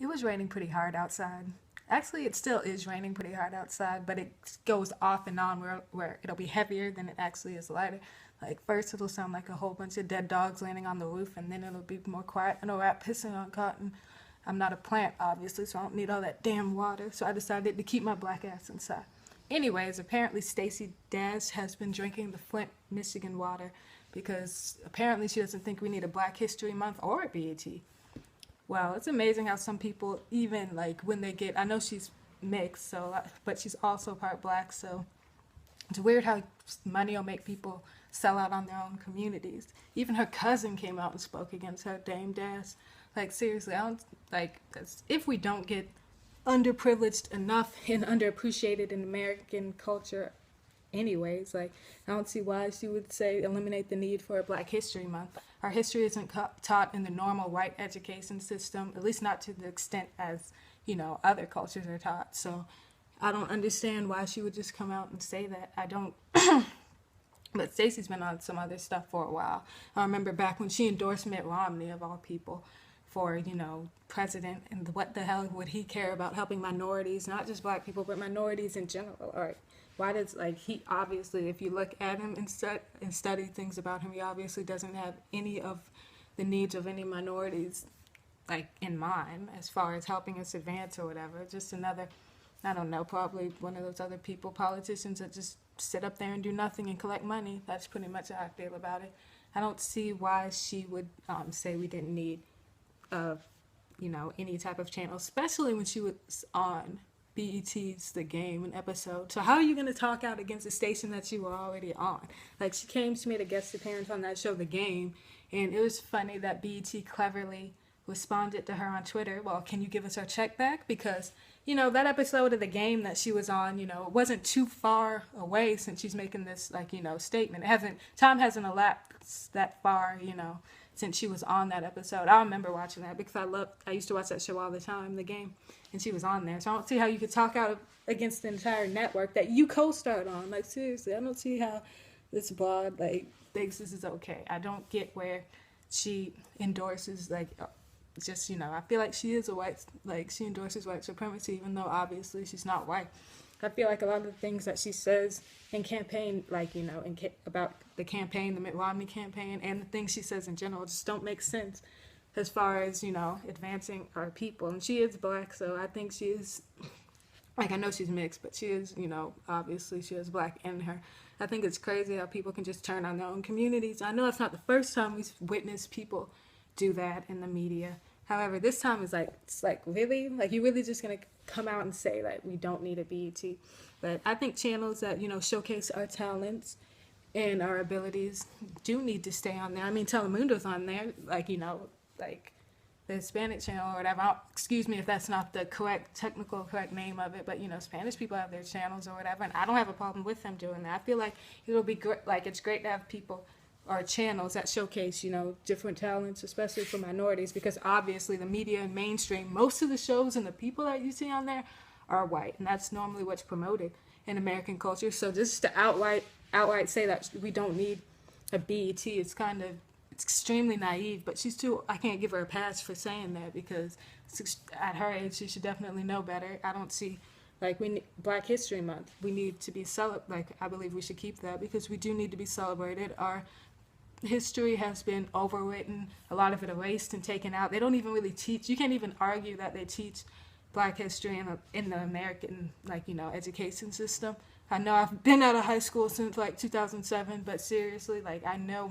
It was raining pretty hard outside. Actually, it still is raining pretty hard outside, but it goes off and on where it'll be heavier than it actually is lighter. Like, first it'll sound like a whole bunch of dead dogs landing on the roof, and then it'll be more quiet and a rat pissing on cotton. I'm not a plant, obviously, so I don't need all that damn water, so I decided to keep my black ass inside. Anyways, apparently Stacy Dash has been drinking the Flint, Michigan water because apparently she doesn't think we need a Black History Month or a BET. Well, it's amazing how some people, even like when they get, I know she's mixed, so but she's also part black, so it's weird how money will make people sell out on their own communities. Even her cousin came out and spoke against her, Dame Dash. Like, seriously, I don't, like, if we don't get underprivileged enough and underappreciated in American culture anyways, like, I don't see why she would say eliminate the need for a Black History Month. Our history isn't taught in the normal white education system, at least not to the extent as, you know, other cultures are taught. So I don't understand why she would just come out and say that. I don't. But Stacey's been on some other stuff for a while. I remember back when she endorsed Mitt Romney, of all people, for, you know, president, and what the hell would he care about helping minorities, not just black people, but minorities in general? All right. Why does, like, he obviously, if you look at him and study things about him, he obviously doesn't have any of the needs of any minorities, like, in mind, as far as helping us advance or whatever. Just another, I don't know, probably one of those other people, politicians that just sit up there and do nothing and collect money. That's pretty much how I feel about it. I don't see why she would say we didn't need, you know, any type of channel, especially when she was on BET's The Game, an episode. So how are you going to talk out against a station that you were already on? Like, she made a guest appearance on that show, The Game, and it was funny that BET cleverly responded to her on Twitter, well, can you give us our check back? Because, you know, that episode of The Game that she was on, you know, it wasn't too far away since she's making this, like, you know, statement. Time hasn't elapsed that far, you know, since she was on that episode. I remember watching that because I used to watch that show all the time, The Game, and she was on there. So I don't see how you could talk out against the entire network that you co-starred on. Like, seriously, I don't see how this blog, like, thinks this is okay. I don't get where she endorses, like, just, you know, I feel like she is she endorses white supremacy, even though obviously she's not white. I feel like a lot of the things that she says in campaign, like, you know, about the campaign, the Mitt Romney campaign, and the things she says in general just don't make sense as far as, you know, advancing our people. And she is black, so I think she is, like, I know she's mixed, but she is, you know, obviously she is black in her. I think it's crazy how people can just turn on their own communities. I know it's not the first time we've witnessed people do that in the media. However, this time is like, it's like, really? Like, you really just going to come out and say that we don't need a BET? But I think channels that, you know, showcase our talents and our abilities do need to stay on there. I mean, Telemundo's on there, like, you know, like the Hispanic channel or whatever. Excuse me if that's not the correct name of it, but, you know, Spanish people have their channels or whatever, and I don't have a problem with them doing that. I feel like it'll be great, like, it's great to have people or channels that showcase, you know, different talents, especially for minorities, because obviously the media and mainstream, most of the shows and the people that you see on there are white, and that's normally what's promoted in American culture. So just to outright say that we don't need a BET, it's extremely naive, but I can't give her a pass for saying that, because at her age, she should definitely know better. I don't see, like, Black History Month, we need to be I believe we should keep that, because we do need to be celebrated. Our history has been overwritten, a lot of it erased and taken out. They don't even really teach, you can't even argue that they teach Black history in the American, like, you know, education system. I know I've been out of high school since, like, 2007, but seriously, like, I know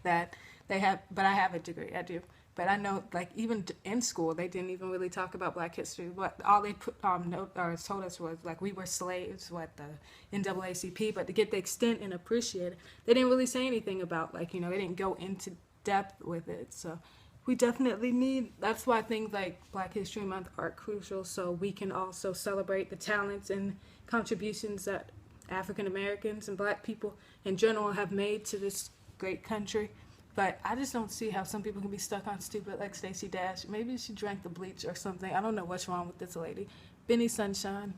that they have, but I have a degree, I do. But I know, like, even in school, they didn't even really talk about Black history. But all they told us was, like, we were slaves, the NAACP. But to get the extent and appreciate it, they didn't really say anything about, like, you know, they didn't go into depth with it. So we definitely that's why things like Black History Month are crucial, so we can also celebrate the talents and contributions that African Americans and Black people in general have made to this great country. But I just don't see how some people can be stuck on stupid like Stacy Dash. Maybe she drank the bleach or something. I don't know what's wrong with this lady. Benny Sunshine.